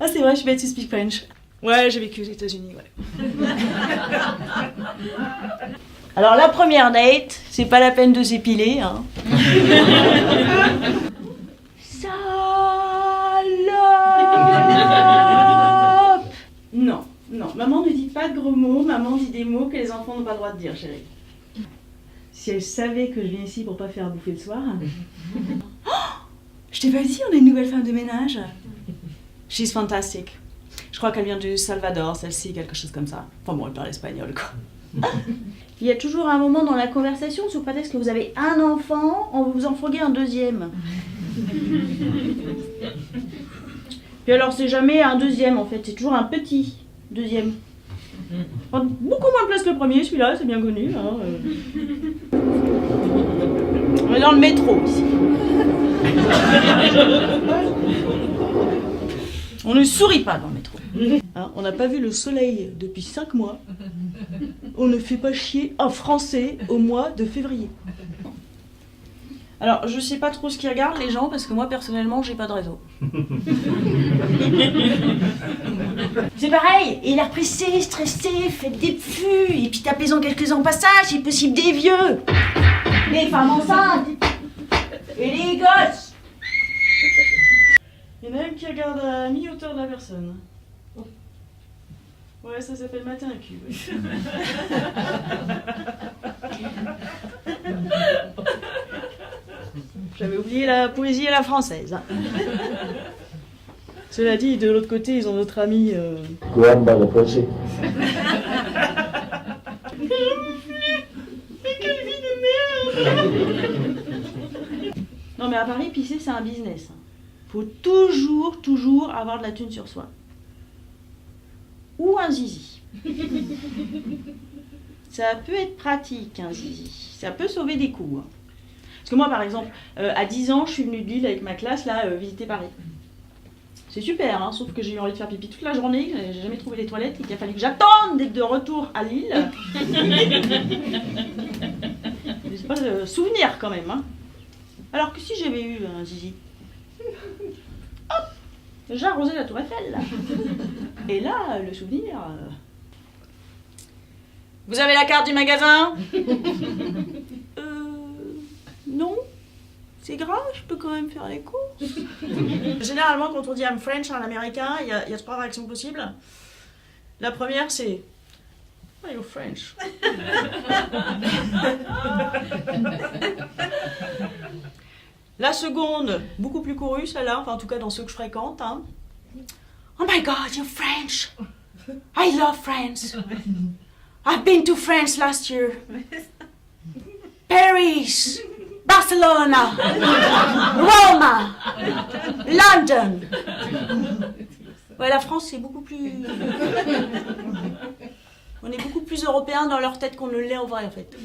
Ah, c'est vrai, je suis bête, tu speak French. Ouais, j'ai vécu aux États-Unis, ouais. Alors, la première date, c'est pas la peine de s'épiler, hein. Salope! Non, non, maman ne dit pas de gros mots, maman dit des mots que les enfants n'ont pas le droit de dire, chérie. Si elle savait que je viens ici pour pas faire bouffer le soir. Oh, je t'ai pas dit, on a une nouvelle femme de ménage. She's fantastic. Je crois qu'elle vient du Salvador, celle-ci, quelque chose comme ça. Enfin bon, elle parle espagnol, quoi. Il y a toujours un moment dans la conversation, sous prétexte que vous avez un enfant, on vous en fourguer un deuxième. Puis alors, c'est jamais un deuxième, en fait, c'est toujours un petit deuxième. Enfin, beaucoup moins de place que le premier, celui-là, c'est bien connu. Hein. On est dans le métro, ici. On ne sourit pas dans le métro. Hein, on n'a pas vu le soleil depuis 5 mois. On ne fait pas chier un Français au mois de février. Alors, je sais pas trop ce qu'ils regardent les gens, parce que moi, personnellement, j'ai pas de réseau. C'est pareil, il a l'air pressé, stressé, faites des fûts, et puis tapez-en quelques-uns au passage, si possible des vieux, les femmes enceintes, et les gosses. Il y en a un qui regarde à mi-hauteur de la personne. Ouais, ça s'appelle matin à cul. Ouais. J'avais oublié la poésie à la française. Hein. Cela dit, de l'autre côté, ils ont notre ami... Juan va le projet. Non mais à Paris, pisser, c'est un business. Faut toujours avoir de la thune sur soi. Ou un zizi. Ça peut être pratique, un zizi. Ça peut sauver des coups. Hein. Parce que moi, par exemple, à 10 ans, je suis venue de Lille avec ma classe, là, visiter Paris. C'est super, hein, sauf que j'ai eu envie de faire pipi toute la journée, j'ai jamais trouvé les toilettes, et qu'il a fallu que j'attende d'être de retour à Lille. C'est pas de souvenir, quand même. Hein. Alors que si j'avais eu un zizi, hop, j'ai arrosé la tour Eiffel, là. Et là, le souvenir... Vous avez la carte du magasin? Non. C'est grave, je peux quand même faire les courses. Généralement, quand on dit I'm French en américain, il y a 3 réactions possibles. La première, c'est Oh, you're French. La seconde, beaucoup plus courue, celle-là, enfin en tout cas dans ceux que je fréquente. Hein. Oh my God, you're French. I love France. I've been to France last year. Paris, Barcelona, Roma, London. Ouais, la France, c'est beaucoup plus... On est beaucoup plus européens dans leur tête qu'on ne l'est en vrai, en fait.